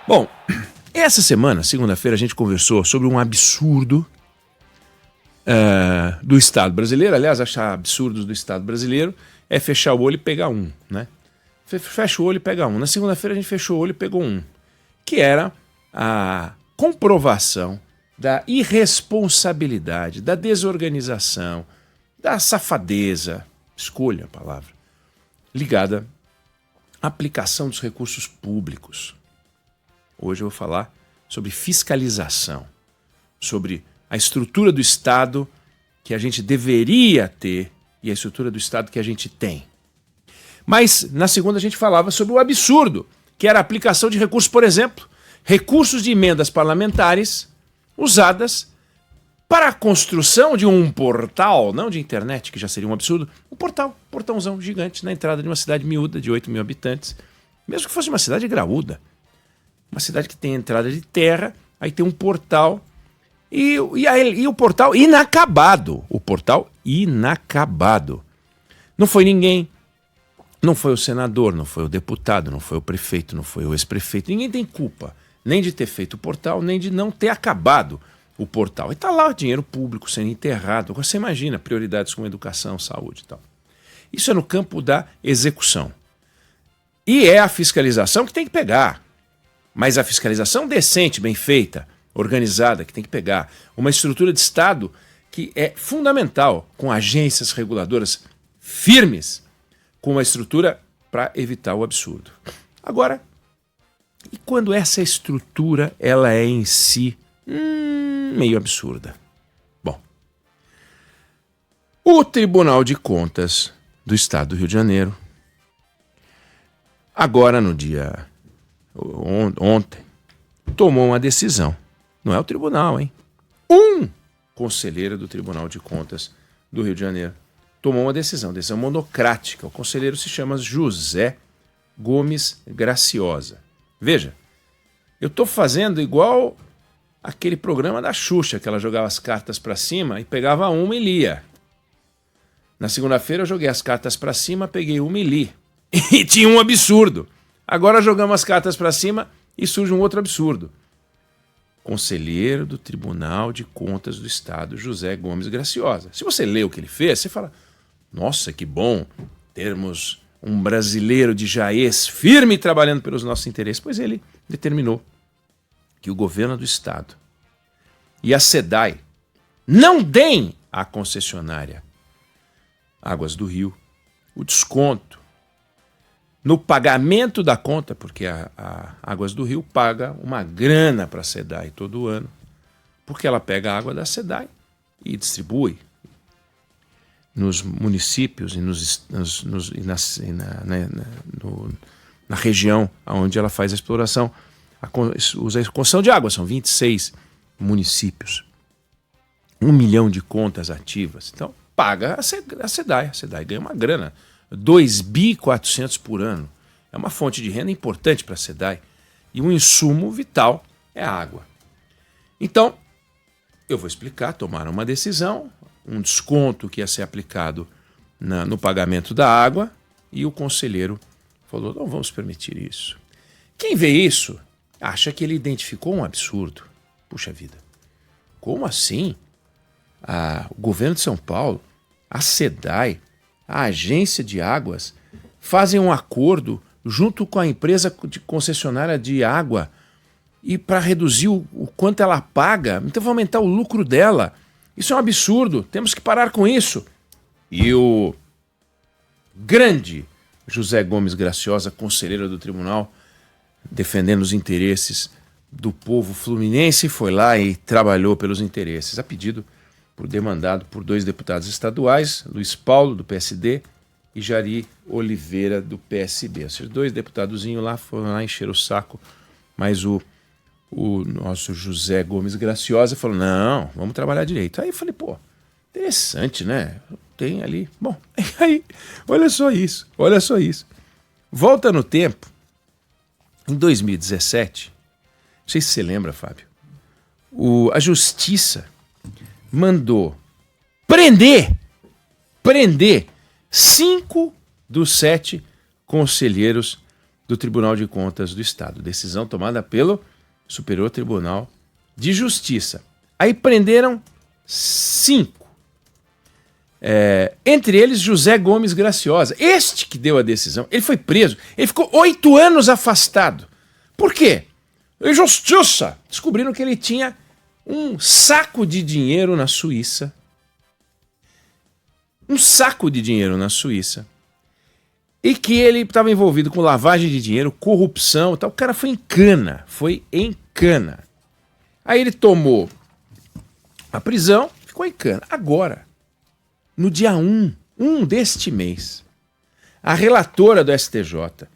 Bom, essa semana, segunda-feira, a gente conversou sobre um absurdo do Estado brasileiro. Aliás, achar absurdos do Estado brasileiro é fechar o olho e pegar um, né? Fecha o olho e pega um. Na segunda-feira a gente fechou o olho e pegou um, que era a comprovação da irresponsabilidade, da desorganização, da safadeza, escolha a palavra, ligada à aplicação dos recursos públicos. Hoje eu vou falar sobre fiscalização, sobre a estrutura do Estado que a gente deveria ter e a estrutura do Estado que a gente tem. Mas na segunda a gente falava sobre o absurdo, que era a aplicação de recursos, por exemplo, recursos de emendas parlamentares usadas para a construção de um portal, não de internet, que já seria um absurdo, um portãozão gigante na entrada de uma cidade miúda de 8 mil habitantes, mesmo que fosse uma cidade graúda. Uma cidade que tem entrada de terra, aí tem um portal e o portal inacabado. O portal inacabado. Não foi ninguém, não foi o senador, não foi o deputado, não foi o prefeito, não foi o ex-prefeito. Ninguém tem culpa, nem de ter feito o portal, nem de não ter acabado o portal. E está lá o dinheiro público sendo enterrado. Você imagina prioridades como educação, saúde e tal. Isso é no campo da execução. E é a fiscalização que tem que pegar. Mas a fiscalização decente, bem feita, organizada, que tem que pegar. Uma estrutura de Estado que é fundamental, com agências reguladoras firmes, com uma estrutura para evitar o absurdo. Agora, e quando essa estrutura ela é em si meio absurda? Bom, o Tribunal de Contas do Estado do Rio de Janeiro, agora no dia ontem, tomou uma decisão. Não é o tribunal, hein? Um conselheiro do Tribunal de Contas do Rio de Janeiro tomou uma decisão monocrática. O conselheiro se chama José Gomes Graciosa. Veja, eu estou fazendo igual aquele programa da Xuxa, que ela jogava as cartas para cima e pegava uma e lia. Na segunda-feira eu joguei as cartas para cima, peguei uma e li. E tinha um absurdo. Agora jogamos as cartas para cima e surge um outro absurdo. Conselheiro do Tribunal de Contas do Estado, José Gomes Graciosa. Se você lê o que ele fez, você fala, nossa, que bom termos um brasileiro de Jaez firme trabalhando pelos nossos interesses. Pois ele determinou que o governo do Estado e a SEDAI não deem à concessionária Águas do Rio o desconto no pagamento da conta, porque a Águas do Rio paga uma grana para a SEDAI todo ano, porque ela pega a água da SEDAI e distribui nos municípios e na região onde ela faz a exploração, a concessão de água. São 26 municípios, 1 milhão de contas ativas. Então, paga a SEDAI. A SEDAI ganha uma grana, 2.400 por ano. É uma fonte de renda importante para a SEDAI. E um insumo vital é a água. Então, eu vou explicar, tomaram uma decisão, um desconto que ia ser aplicado no pagamento da água, e o conselheiro falou, não vamos permitir isso. Quem vê isso acha que ele identificou um absurdo. Puxa vida, como assim? O governo de São Paulo, a SEDAI, a agência de águas, fazem um acordo junto com a empresa de concessionária de água e para reduzir o quanto ela paga, então vai aumentar o lucro dela. Isso é um absurdo, temos que parar com isso. E o grande José Gomes Graciosa, conselheiro do tribunal, defendendo os interesses do povo fluminense, foi lá e trabalhou pelos interesses, a pedido demandado por 2 deputados estaduais, Luiz Paulo, do PSD, e Jari Oliveira, do PSB. Ou seja, 2 deputadozinhos lá foram lá encher o saco, mas o nosso José Gomes Graciosa falou, não, vamos trabalhar direito. Aí eu falei, pô, interessante, né? Tem ali. Bom, aí, olha só isso. Volta no tempo, em 2017, não sei se você lembra, Fábio, a Justiça mandou prender 5 dos 7 conselheiros do Tribunal de Contas do Estado. Decisão tomada pelo Superior Tribunal de Justiça. Aí prenderam 5. Entre eles, José Gomes Graciosa. Este que deu a decisão. Ele foi preso. Ele ficou 8 anos afastado. Por quê? Injustiça! Descobriram que ele tinha um saco de dinheiro na Suíça. Um saco de dinheiro na Suíça. E que ele estava envolvido com lavagem de dinheiro, corrupção e tal. O cara foi em cana. Foi em cana. Aí ele tomou a prisão, ficou em cana. Agora, no dia 1 deste mês, a relatora do STJ,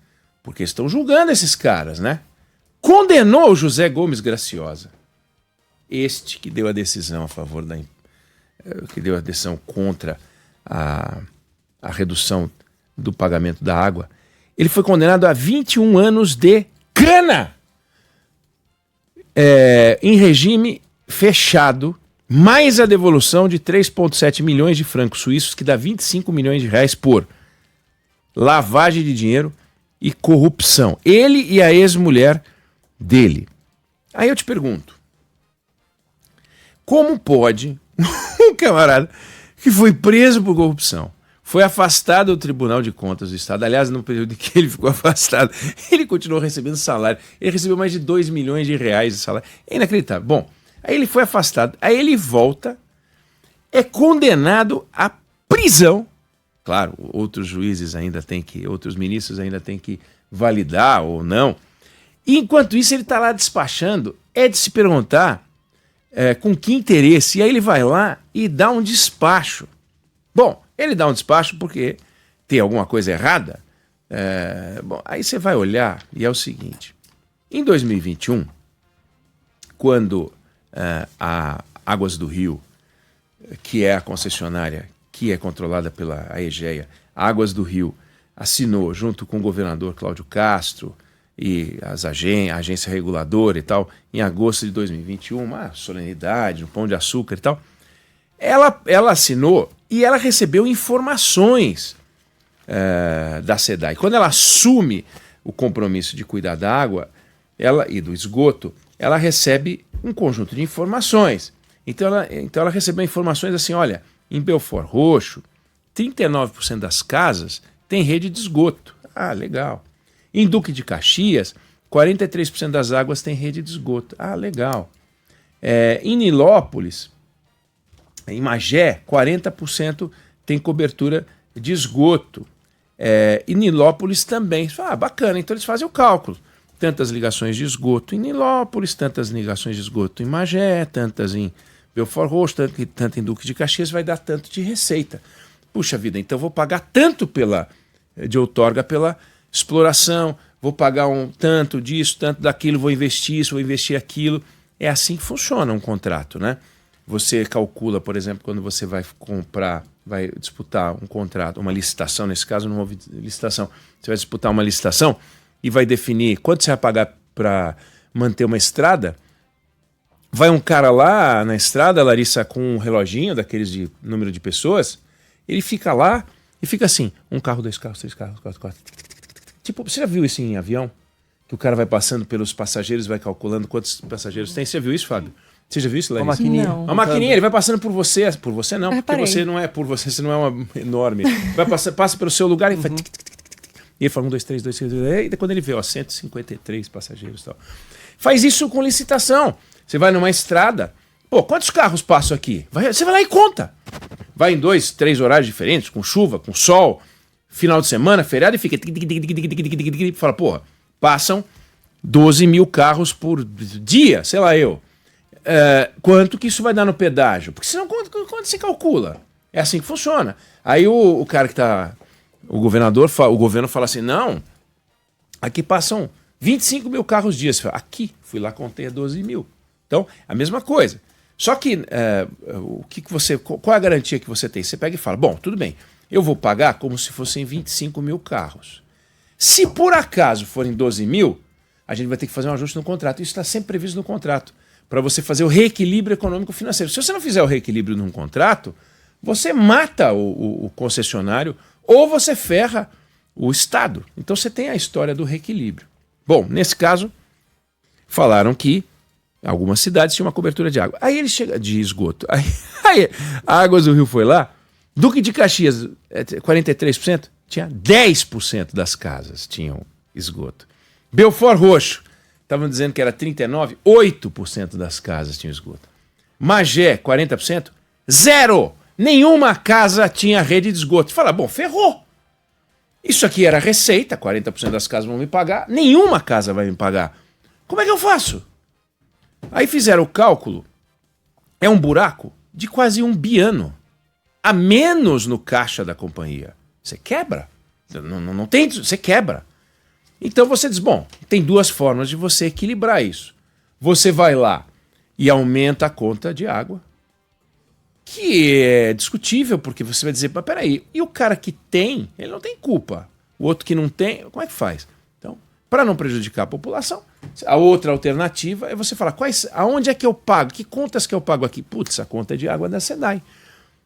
porque estão julgando esses caras, né? Condenou o José Gomes Graciosa. Este que deu a decisão a favor que deu a decisão contra a redução do pagamento da água. Ele foi condenado a 21 anos de cana em regime fechado, mais a devolução de 3,7 milhões de francos suíços, que dá 25 milhões de reais por lavagem de dinheiro e corrupção. Ele e a ex-mulher dele. Aí eu te pergunto, como pode um camarada que foi preso por corrupção, foi afastado do Tribunal de Contas do Estado, aliás, no período em que ele ficou afastado, ele continuou recebendo salário, ele recebeu mais de 2 milhões de reais de salário, é inacreditável. Bom, aí ele foi afastado, aí ele volta, é condenado à prisão. Claro, outros juízes ainda têm que, outros ministros ainda têm que validar ou não. E enquanto isso ele está lá despachando, é de se perguntar com que interesse. E aí ele vai lá e dá um despacho. Bom, ele dá um despacho porque tem alguma coisa errada. Bom, aí você vai olhar e é o seguinte. Em 2021, quando a Águas do Rio, que é a concessionária que é controlada pela AEGEA, Águas do Rio, assinou junto com o governador Cláudio Castro e a agência reguladora e tal, em agosto de 2021, uma solenidade, um pão de açúcar e tal, ela assinou e ela recebeu informações da SEDAI. Quando ela assume o compromisso de cuidar da água e do esgoto, ela recebe um conjunto de informações. Então ela recebeu informações assim, olha, em Belford Roxo, 39% das casas tem rede de esgoto. Ah, legal. Em Duque de Caxias, 43% das águas tem rede de esgoto. Ah, legal. Em Nilópolis, em Magé, 40% tem cobertura de esgoto. Em Nilópolis também. Ah, bacana. Então eles fazem o cálculo. Tantas ligações de esgoto em Nilópolis, tantas ligações de esgoto em Magé, tantas em Belford Roxo, tanto em Duque de Caxias, vai dar tanto de receita. Puxa vida, então vou pagar tanto de outorga pela exploração, vou pagar um tanto disso, tanto daquilo, vou investir isso, vou investir aquilo. É assim que funciona um contrato, né? Você calcula, por exemplo, quando você vai disputar um contrato, uma licitação, nesse caso não houve licitação, você vai disputar uma licitação e vai definir quanto você vai pagar para manter uma estrada. Vai um cara lá na estrada, Larissa, com um reloginho daqueles de número de pessoas, ele fica lá e fica assim, 1 carro, 2 carros, 3 carros, 4 carros. Tipo, você já viu isso em avião? Que o cara vai passando pelos passageiros, vai calculando quantos passageiros tem. Você já viu isso, Fábio? Você já viu isso, Larissa? Uma maquininha. Não. Uma maquininha, ele vai passando por você não, porque Reparei. você não é por você, você não é uma enorme. Passa pelo seu lugar e faz e ele fala 1, 2, 3, 2, 3, e quando ele vê, 153 passageiros e tal. Faz isso com licitação. Você vai numa estrada, pô, quantos carros passam aqui? Você vai lá e conta. Vai em 2, 3 horários diferentes, com chuva, com sol, final de semana, feriado, e fica... Fala, pô, passam 12 mil carros por dia, sei lá eu. Quanto que isso vai dar no pedágio? Porque senão, quanto se calcula? É assim que funciona. Aí o cara que tá... O governo fala assim, não, aqui passam 25 mil carros dia. Você fala, aqui, fui lá, contei 12 mil. Então, a mesma coisa. Só que, qual é a garantia que você tem? Você pega e fala, bom, tudo bem, eu vou pagar como se fossem 25 mil carros. Se por acaso forem 12 mil, a gente vai ter que fazer um ajuste no contrato. Isso está sempre previsto no contrato, para você fazer o reequilíbrio econômico-financeiro. Se você não fizer o reequilíbrio num contrato, você mata o concessionário ou você ferra o Estado. Então você tem a história do reequilíbrio. Bom, nesse caso, falaram que algumas cidades tinham uma cobertura de água. Aí ele chega de esgoto. Aí a Águas do Rio foi lá, Duque de Caxias, 43%, tinha 10% das casas tinham esgoto. Belford Roxo, estavam dizendo que era 39%, 8% das casas tinham esgoto. Magé, 40%, zero! Nenhuma casa tinha rede de esgoto. Fala, bom, ferrou. Isso aqui era receita, 40% das casas vão me pagar, nenhuma casa vai me pagar. Como é que eu faço? Aí fizeram o cálculo, é um buraco de quase 1 biano, a menos no caixa da companhia. Você quebra, não tem, você quebra. Então você diz, bom, tem duas formas de você equilibrar isso. Você vai lá e aumenta a conta de água, que é discutível, porque você vai dizer, mas peraí, e o cara que tem, ele não tem culpa. O outro que não tem, como é que faz? Então, para não prejudicar a população, a outra alternativa é você falar, aonde é que eu pago? Que contas que eu pago aqui? Putz, a conta de água da SEDAI,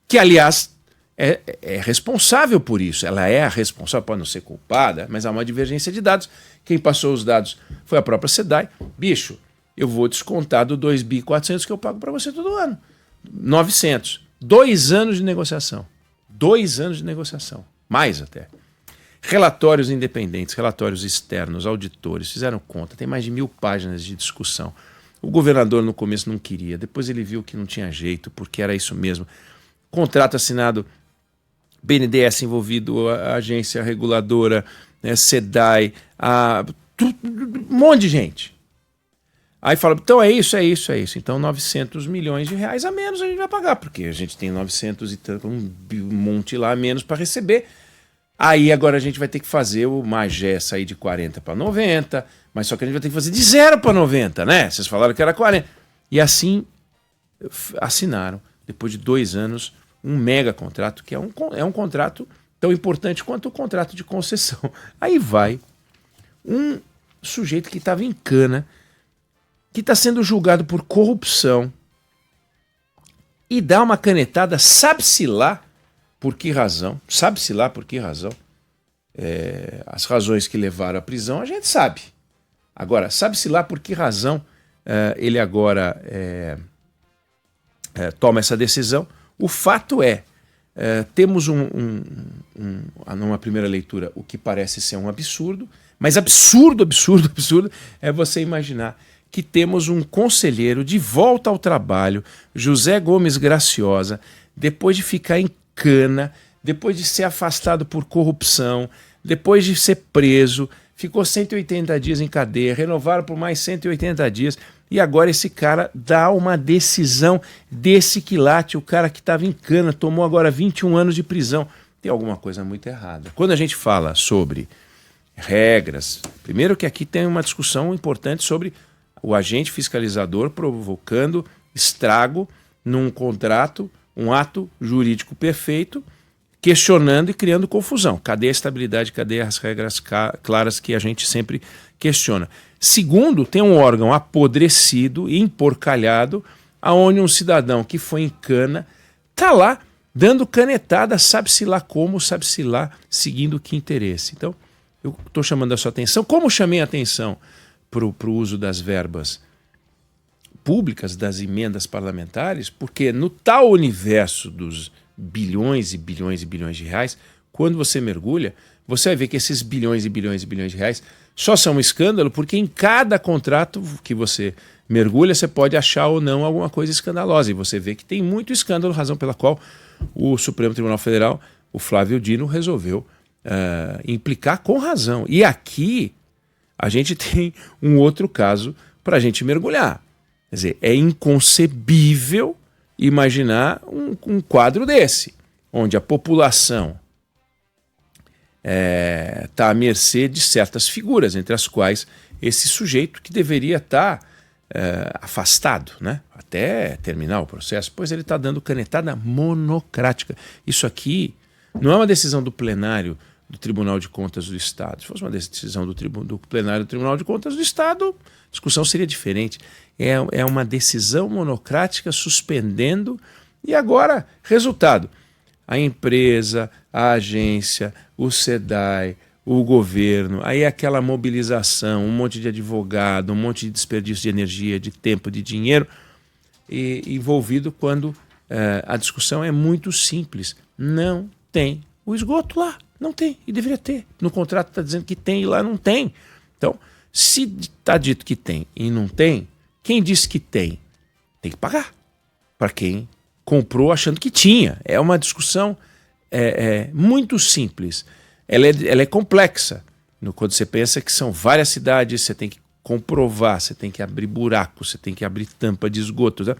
que aliás é responsável por isso. Ela é a responsável, pode não ser culpada, mas há uma divergência de dados. Quem passou os dados foi a própria SEDAI. Bicho, eu vou descontar do 2.400 que eu pago para você todo ano. 900. 2 anos de negociação. 2 anos de negociação. Mais até. Relatórios independentes, relatórios externos, auditores, fizeram conta. Tem mais de 1.000 páginas de discussão. O governador no começo não queria. Depois ele viu que não tinha jeito, porque era isso mesmo. Contrato assinado, BNDES envolvido, a agência reguladora, SEDAI, um monte de gente. Aí fala, então é isso. Então 900 milhões de reais a menos a gente vai pagar, porque a gente tem 900 e tanto, um monte lá a menos para receber. Aí agora a gente vai ter que fazer o Magé sair de 40 para 90, mas só que a gente vai ter que fazer de 0 para 90, né? Vocês falaram que era 40. E assim assinaram, depois de 2 anos, um mega contrato, que é um contrato tão importante quanto o contrato de concessão. Aí vai um sujeito que estava em cana, que está sendo julgado por corrupção e dá uma canetada, sabe-se lá por que razão, as razões que levaram à prisão a gente sabe. Agora, sabe-se lá por que razão ele agora toma essa decisão. O fato temos numa primeira leitura o que parece ser um absurdo, mas absurdo é você imaginar que temos um conselheiro de volta ao trabalho, José Gomes Graciosa, depois de ficar em cana, depois de ser afastado por corrupção, depois de ser preso, ficou 180 dias em cadeia, renovaram por mais 180 dias, e agora esse cara dá uma decisão desse quilate, o cara que estava em cana, tomou agora 21 anos de prisão. Tem alguma coisa muito errada. Quando a gente fala sobre regras, primeiro que aqui tem uma discussão importante sobre o agente fiscalizador provocando estrago num contrato, um ato jurídico perfeito, questionando e criando confusão. Cadê a estabilidade, cadê as regras claras que a gente sempre questiona? Segundo, tem um órgão apodrecido e emporcalhado, aonde um cidadão que foi em cana está lá dando canetada, sabe-se lá como, sabe-se lá seguindo que interesse. Então, eu estou chamando a sua atenção, como chamei a atenção para o uso das verbas públicas, das emendas parlamentares, porque no tal universo dos bilhões e bilhões e bilhões de reais, quando você mergulha, você vai ver que esses bilhões e bilhões e bilhões de reais só são um escândalo porque em cada contrato que você mergulha, você pode achar ou não alguma coisa escandalosa. E você vê que tem muito escândalo, razão pela qual o Supremo Tribunal Federal, o Flávio Dino, resolveu implicar com razão. E aqui a gente tem um outro caso para a gente mergulhar. Quer dizer, é inconcebível imaginar um quadro desse, onde a população está à mercê de certas figuras, entre as quais esse sujeito que deveria estar afastado, né, até terminar o processo, pois ele está dando canetada monocrática. Isso aqui não é uma decisão do plenário do Tribunal de Contas do Estado. Se fosse uma decisão do plenário do Tribunal de Contas do Estado, a discussão seria diferente. É uma decisão monocrática suspendendo, e agora, resultado, a empresa, a agência, o SEDAI, o governo, aí é aquela mobilização, um monte de advogado, um monte de desperdício de energia, de tempo, de dinheiro envolvido quando a discussão é muito simples. Não tem o esgoto lá, não tem, e deveria ter. No contrato está dizendo que tem e lá não tem. Então, se está dito que tem e não tem, quem disse que tem que pagar para quem comprou achando que tinha. É uma discussão muito simples. Ela é complexa. Quando você pensa que são várias cidades, você tem que comprovar, você tem que abrir buraco, você tem que abrir tampa de esgoto. Né?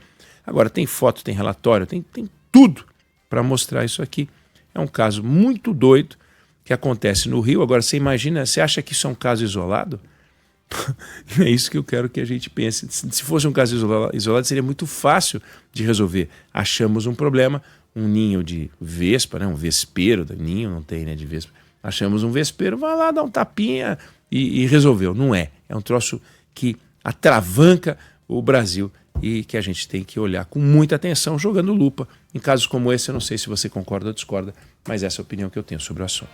Agora, tem foto, tem relatório, tem tudo para mostrar isso aqui. É um caso muito doido que acontece no Rio. Agora, você imagina, você acha que isso é um caso isolado? É isso que eu quero que a gente pense. Se fosse um caso isolado, seria muito fácil de resolver. Achamos um problema, um ninho de vespa, né? Um vespeiro, ninho não tem, né, de vespa. Achamos um vespeiro, vai lá, dá um tapinha e resolveu. Não é. É um troço que atravanca o Brasil e que a gente tem que olhar com muita atenção, jogando lupa. Em casos como esse, eu não sei se você concorda ou discorda, mas essa é a opinião que eu tenho sobre o assunto.